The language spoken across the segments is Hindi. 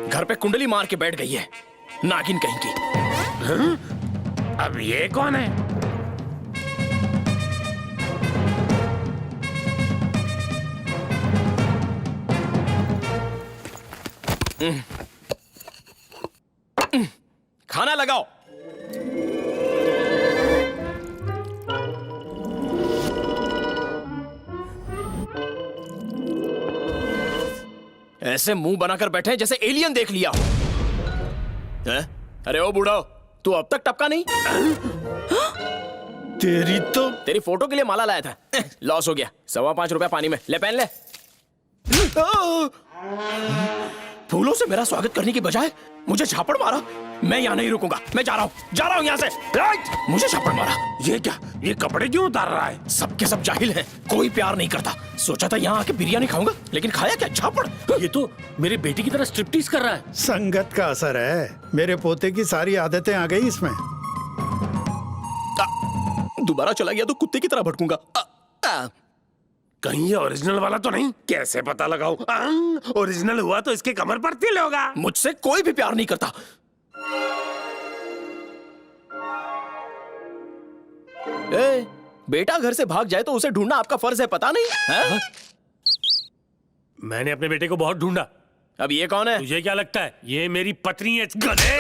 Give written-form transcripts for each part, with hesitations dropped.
घर पे कुंडली मार के बैठ गई है, नागिन कहीं की। अब ये कौन है? खाना लगाओ। ऐसे मुंह बनाकर बैठे हैं जैसे एलियन देख लिया हो। हैं? अरे ओ बूढ़ा, तू अब तक टपका नहीं? तेरी फोटो के लिए माला लाया था, लॉस हो गया। 5.25 रुपया पानी में, ले पहन ले। फूलों से मेरा स्वागत करने की बजाय मुझे झापड़ मारा। मैं यहाँ नहीं रुकूंगा, मैं जा रहा हूँ यहाँ से। मुझे झापड़ मारा। ये क्या? ये कपड़े क्यों उतार रहा है? सबके सब जाहिल हैं, कोई प्यार नहीं करता। सोचा था यहाँ आके बिरयानी खाऊंगा, लेकिन खाया क्या? झापड़। ये तो मेरे बेटी की तरह स्ट्रिप्टीज कर रहा है। संगत का असर है। मेरे पोते की सारी आदतें आ गई इसमें। दोबारा चला गया तो कुत्ते की तरह भटकूंगा। कहीं ये ओरिजिनल वाला तो नहीं? कैसे पता लगाऊं? ओरिजिनल हुआ तो इसके कमर पर तिल होगा। मुझसे कोई भी प्यार नहीं करता। ए, बेटा घर से भाग जाए तो उसे ढूंढना आपका फर्ज है, पता नहीं है? मैंने अपने बेटे को बहुत ढूंढा। अब ये कौन है? तुझे क्या लगता है ये मेरी पत्नी है? गधे।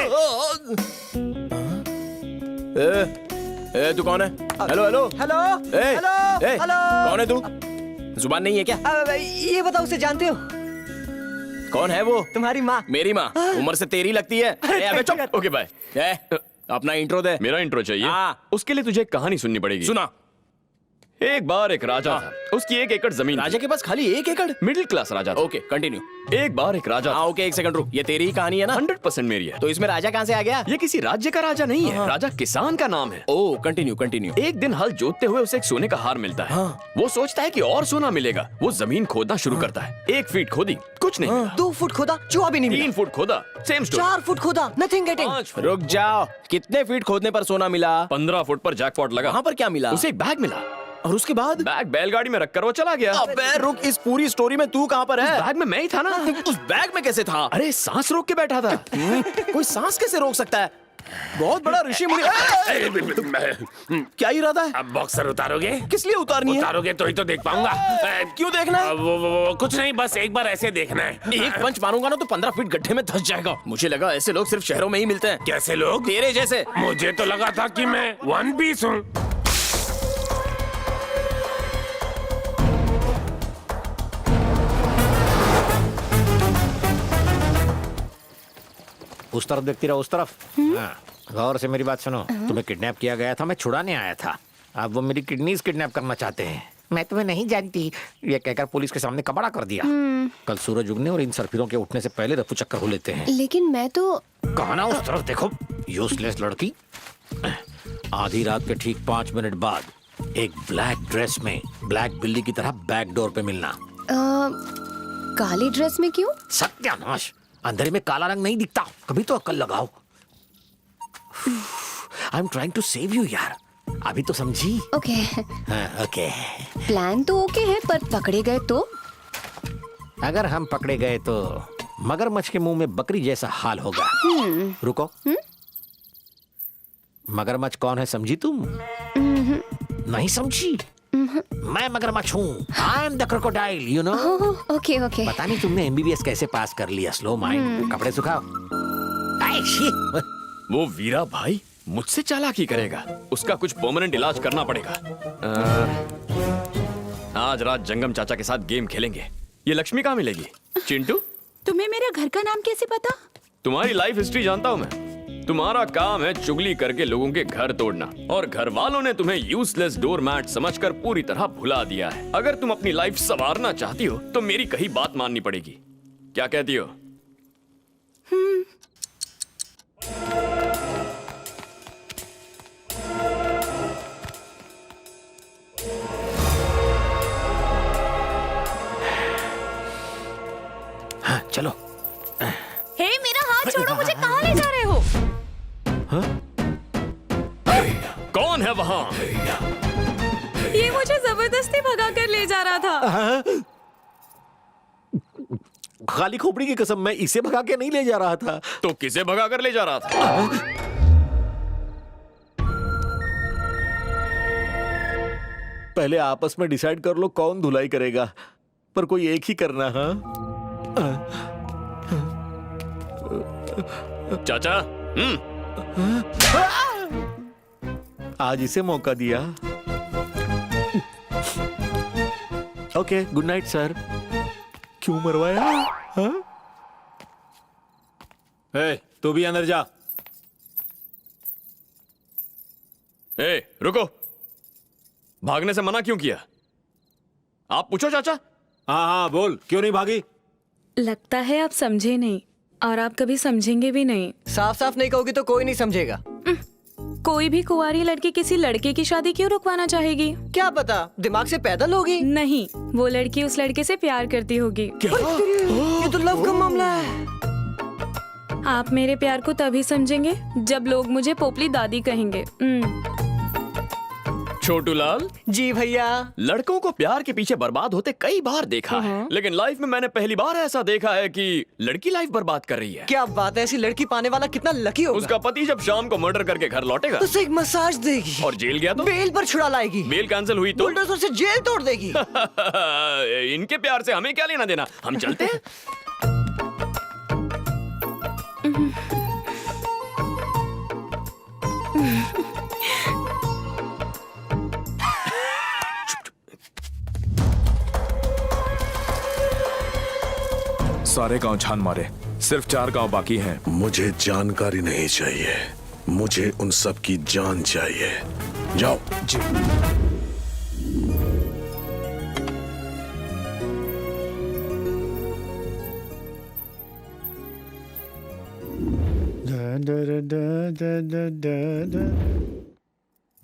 ए, तू कौन है? हेलो हेलो हेलो ए, हेलो ए, हेलो। कौन है तू? जुबान नहीं है क्या? ये बताओ, उसे जानते हो? कौन है वो? तुम्हारी माँ। मेरी माँ? उम्र से तेरी लगती है। अबे चुप। Okay bye. अपना इंट्रो दे। मेरा इंट्रो चाहिए? हाँ। उसके लिए तुझे एक कहानी सुननी पड़ेगी। सुना। एक बार एक राजा था, उसकी 1 एकड़ जमीन। राजा के पास खाली 1 एकड़? मिडिल क्लास राजा था। Okay continue. एक बार एक राजा हाँ ओके, 1 सेकंड रुक। ये तेरी ही कहानी है ना? 100% मेरी है। तो इसमें राजा कहाँ से आ गया? ये किसी राज्य का राजा नहीं है, राजा किसान का नाम है। ओ कंटिन्यू कंटिन्यू। एक दिन हल जोतते हुए उसे एक सोने का हार मिलता है। हाँ। वो सोचता है कि और सोना मिलेगा। वो जमीन खोदना शुरू करता है। 1 फीट खोदी, कुछ नहीं मिला। 2 फुट खोदा, चूहा भी नहीं मिला। 3 फुट खोदा, सेम स्टोरी। 4 फुट खोदा, नथिंग गेटिंग। 5 फुट। रुक जाओ, कितने फीट खोदने पर सोना मिला? 15 फुट पर जैकपॉट लगा। वहाँ पर क्या मिला? उसे एक बैग मिला। और उसके बाद? बैग बैलगाड़ी में रखकर वो चला गया। अबे रुक, इस पूरी स्टोरी में तू कहाँ पर है? बैग में मैं ही था ना। उस बैग में कैसे था? अरे सांस रोक के बैठा था। कोई सांस कैसे रोक सकता है? बहुत बड़ा ऋषि मुनि। क्या इरादा है? अब बॉक्सर उतारोगे? किस लिए उतारनी है? उतारोगे तो ही तो देख पाऊंगा। क्यों देखना है? वो कुछ नहीं, बस एक बार ऐसे देखना है। एक पंच मारूंगा ना तो 15 फीट गड्ढे में धंस जाएगा। मुझे लगा ऐसे लोग सिर्फ शहरों में ही मिलते हैं। कैसे लोग? तेरे जैसे। मुझे तो लगा था कि मैं वन पीस हूँ। उस तरफ देखती रहो, उस तरफ। हाँ, गौर से मेरी बात सुनो। तुम्हें किडनैप किया गया था, मैं छुड़ाने आया था। अब वो मेरी किडनीज किडनैप करना चाहते हैं। मैं तुम्हें नहीं जानती, ये कहकर पुलिस के सामने कबाड़ा कर दिया। कल सूरज उगने और इन सरफिरों के उठने से पहले रफू चक्कर हो लेते हैं। लेकिन मैं तो कहा ना, उस तरफ देखो। यूजलेस लड़की। आधी रात के ठीक 5 मिनट बाद एक ब्लैक ड्रेस में ब्लैक बिल्ली की तरह बैक डोर पे मिलना। काली ड्रेस में क्यों? सत्यानाश, अंधेरे में काला रंग नहीं दिखता। कभी तो अक्ल लगाओ। I am trying to save you यार, अभी तो समझी। ओके। हाँ, ओके। प्लान तो ओके है, पर पकड़े गए तो? अगर हम पकड़े गए तो मगरमच्छ के मुंह में बकरी जैसा हाल होगा। रुको। मगरमच्छ कौन है समझी तुम? नहीं समझी? मैं मगरमच्छ हूँ। I am the crocodile, you know. Okay okay. पता नहीं तुमने एमबीबीएस कैसे पास कर लिया। Slow mind. कपड़े सुखाओ। वो वीरा भाई मुझसे चालाकी करेगा। उसका कुछ परमानेंट इलाज करना पड़ेगा। आज रात जंगम चाचा के साथ गेम खेलेंगे। ये लक्ष्मी कहाँ मिलेगी? चिंटू, तुम्हें मेरा घर का नाम कैसे पता? तुम्हारी लाइफ हिस्ट्री जानता हूँ मैं। तुम्हारा काम है चुगली करके लोगों के घर तोड़ना, और घर वालों ने तुम्हें यूजलेस डोरमैट समझकर पूरी तरह भुला दिया है। अगर तुम अपनी लाइफ संवारना चाहती हो तो मेरी कही बात माननी पड़ेगी। क्या कहती हो? हाँ, चलो। हे मेरा हाथ छोड़ो, मुझे कहाँ ले जा रहे हो? कौन है वहाँ? ये मुझे जबरदस्ती जबरदस्ती भगा कर ले जा रहा था। खाली खोपड़ी की कसम, मैं इसे भगा के नहीं ले जा रहा था। तो किसे भगा कर ले जा रहा था? पहले आपस में डिसाइड कर लो कौन धुलाई करेगा, पर कोई एक ही करना। हाँ चाचा। आज इसे मौका दिया। Okay, good night sir. क्यों मरवाया? हाँ? तू भी अंदर जा। ए, रुको। भागने से मना क्यों किया? आप पूछो चाचा। हाँ हाँ बोल, क्यों नहीं भागी? लगता है आप समझे नहीं, और आप कभी समझेंगे भी नहीं। साफ साफ नहीं कहोगी तो कोई नहीं समझेगा। कोई भी कुंवारी लड़की किसी लड़के की शादी क्यों रुकवाना चाहेगी? क्या पता, दिमाग से पैदल होगी। नहीं, वो लड़की उस लड़के से प्यार करती होगी। ये तो लव का मामला है। आप मेरे प्यार को तभी समझेंगे जब लोग मुझे पोपली दादी कहेंगे। छोटू लाल, जी भैया। लड़कों को प्यार के पीछे बर्बाद होते कई बार देखा है, लेकिन लाइफ में मैंने पहली बार ऐसा देखा है कि लड़की लाइफ बर्बाद कर रही है। क्या बात है, ऐसी लड़की पाने वाला कितना लकी होगा। उसका पति जब शाम को मर्डर करके घर लौटेगा तो उसे एक मसाज देगी और जेल गया तो बेल पर छुड़ा लाएगी। बेल कैंसिल हुई तो बुलडोजर से जेल तोड़ देगी। इनके प्यार से हमें क्या लेना देना, हम चलते हैं। सारे गांव छान मारे, सिर्फ 4 गांव बाकी हैं। मुझे जानकारी नहीं चाहिए, मुझे उन सब की जान चाहिए। जाओ। जी।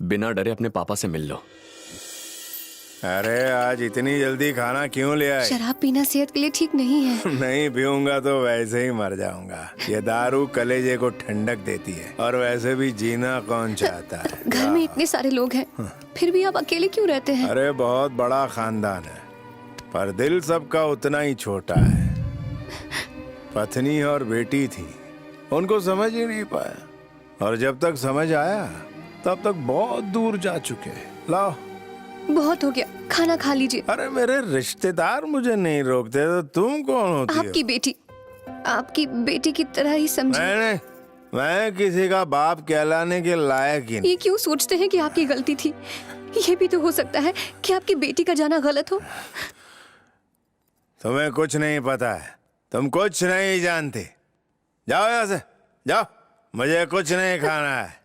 बिना डरे अपने पापा से मिल लो। अरे आज इतनी जल्दी खाना क्यों ले आए? शराब पीना सेहत के लिए ठीक नहीं है। नहीं पीऊंगा तो वैसे ही मर जाऊंगा। ये दारू कलेजे को ठंडक देती है, और वैसे भी जीना कौन चाहता है? घर में इतने सारे लोग हैं, फिर भी आप अकेले क्यों रहते हैं? अरे बहुत बड़ा खानदान है, पर दिल सबका उतना ही छोटा है। पत्नी और बेटी थी, उनको समझ ही नहीं पाया, और जब तक समझ आया तब तक बहुत दूर जा चुके। लाओ। बहुत हो गया, खाना खा लीजिए। अरे मेरे रिश्तेदार मुझे नहीं रोकते तो तुम कौन होती हो? आपकी बेटी की तरह ही समझिए। मैं किसी का बाप कहलाने के लायक ही नहीं। ये क्यों सोचते हैं कि आपकी गलती थी? ये भी तो हो सकता है कि आपकी बेटी का जाना गलत हो। तुम्हें कुछ नहीं पता है, तुम कुछ नहीं जानते। जाओ यहाँ से, जाओ, मुझे कुछ नहीं खाना है।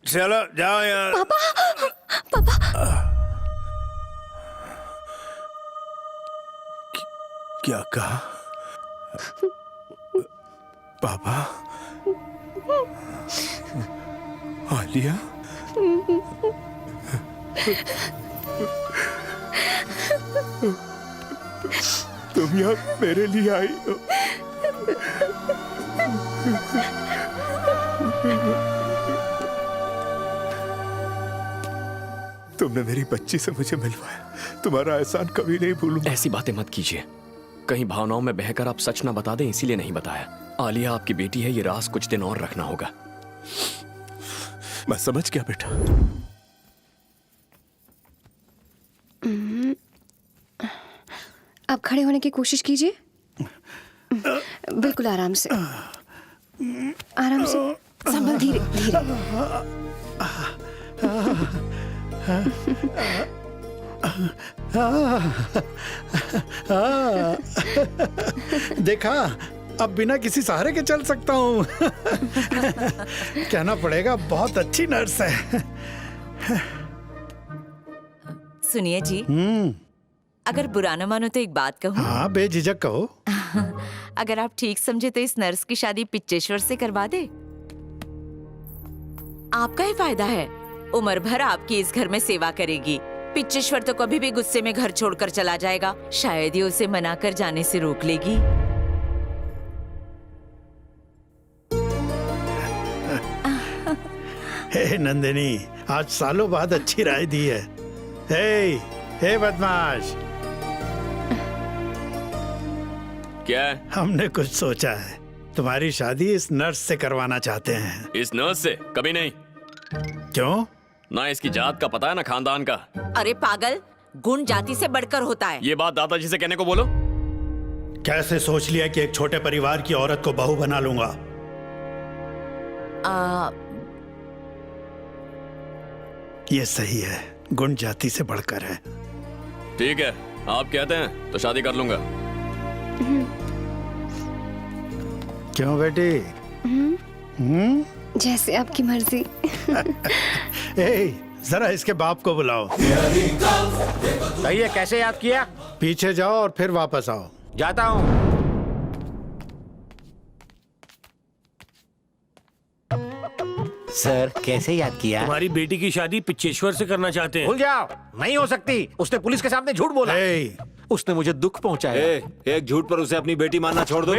चलो जाओ यहाँ। पापा। क्या कहा? पापा? आलिया? तुम यहाँ मेरे लिए आई हो? तुमने मेरी बच्ची से मुझे मिलवाया, तुम्हारा एहसान कभी नहीं भूलूंगा। ऐसी बातें मत कीजिए, कहीं भावनाओं में बहकर आप सच ना बता दें, इसीलिए नहीं बताया। आलिया आपकी बेटी है, ये राज कुछ दिन और रखना होगा। मैं समझ गया बेटा। अब खड़े होने की कोशिश कीजिए, बिल्कुल आराम से, आराम से, संभल, धीरे धीरे। देखा, अब बिना किसी सहारे के चल सकता हूँ। कहना पड़ेगा बहुत अच्छी नर्स है। सुनिए जी, अगर बुरा न मानो तो एक बात कहूँ। हाँ, बेझिझक कहो। अगर आप ठीक समझे तो इस नर्स की शादी पिच्चेश्वर से करवा दे। आपका ही फायदा है, उम्र भर आपकी इस घर में सेवा करेगी। पिच्चेश्वर तो कभी भी गुस्से में घर छोड़कर चला जाएगा, शायद ही उसे मनाकर जाने से रोक लेगी। हे नंदिनी, आज सालों बाद अच्छी राय दी है। हे, हे बदमाश, क्या है? हमने कुछ सोचा है। तुम्हारी शादी इस नर्स से करवाना चाहते हैं। इस नर्स से? कभी नहीं। क्यों? ना इसकी जात का पता है ना खानदान का। अरे पागल, गुण जाति से बढ़कर होता है। ये बात दादाजी से कहने को बोलो। कैसे सोच लिया कि एक छोटे परिवार की औरत को बहू बना लूंगा? ये सही है, गुण जाति से बढ़कर है। ठीक है, आप कहते हैं तो शादी कर लूंगा। क्यों बेटी? जैसे आपकी मर्जी। ए, जरा इसके बाप को बुलाओ। कहिए कैसे याद किया? पीछे जाओ और फिर वापस आओ। जाता हूँ। सर कैसे याद किया? तुम्हारी बेटी की शादी पिच्चेश्वर से करना चाहते हैं। भूल जाओ, नहीं हो सकती। उसने पुलिस के सामने झूठ बोला। ए, उसने मुझे दुख पहुंचाया। एक झूठ पर उसे अपनी बेटी मानना छोड़ दो।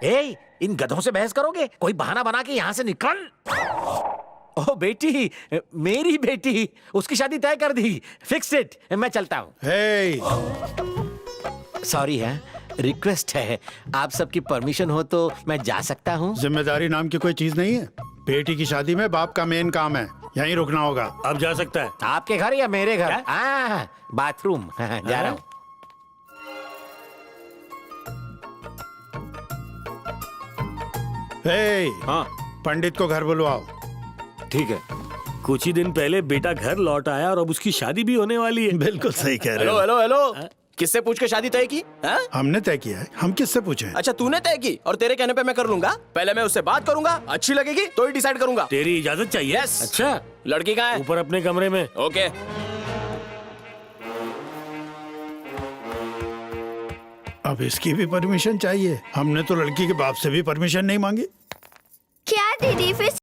ए, इन गधों से बहस करोगे? कोई बहाना बना के यहाँ से निकल। ओह बेटी, मेरी बेटी, उसकी शादी तय कर दी। Fix it. मैं चलता हूँ। सॉरी है, रिक्वेस्ट है, आप सबकी परमिशन हो तो मैं जा सकता हूँ? जिम्मेदारी नाम की कोई चीज नहीं है। बेटी की शादी में बाप का मेन काम है, यहीं रुकना होगा। अब जा सकता है। आपके घर या मेरे घर? बाथरूम। जा रहा हूँ। हाँ, पंडित को घर बुलवाओ। ठीक है। कुछ ही दिन पहले बेटा घर लौट आया और अब उसकी शादी भी होने वाली है। बिल्कुल सही कह रहे हेलो हो। हेलो हेलो, किससे पूछ के शादी तय की? हमने तय किया है। हम किससे पूछे? अच्छा, तूने तय की और तेरे कहने पे मैं कर लूंगा। पहले मैं उससे बात करूंगा, अच्छी लगेगी तो ही डिसाइड करूंगा। तेरी इजाजत चाहिए? अच्छा, लड़की कहाँ है? ऊपर अपने कमरे में। ओके। अब इसकी भी परमिशन चाहिए। हमने तो लड़की के बाप से भी परमिशन नहीं मांगी। क्या दीदी फिर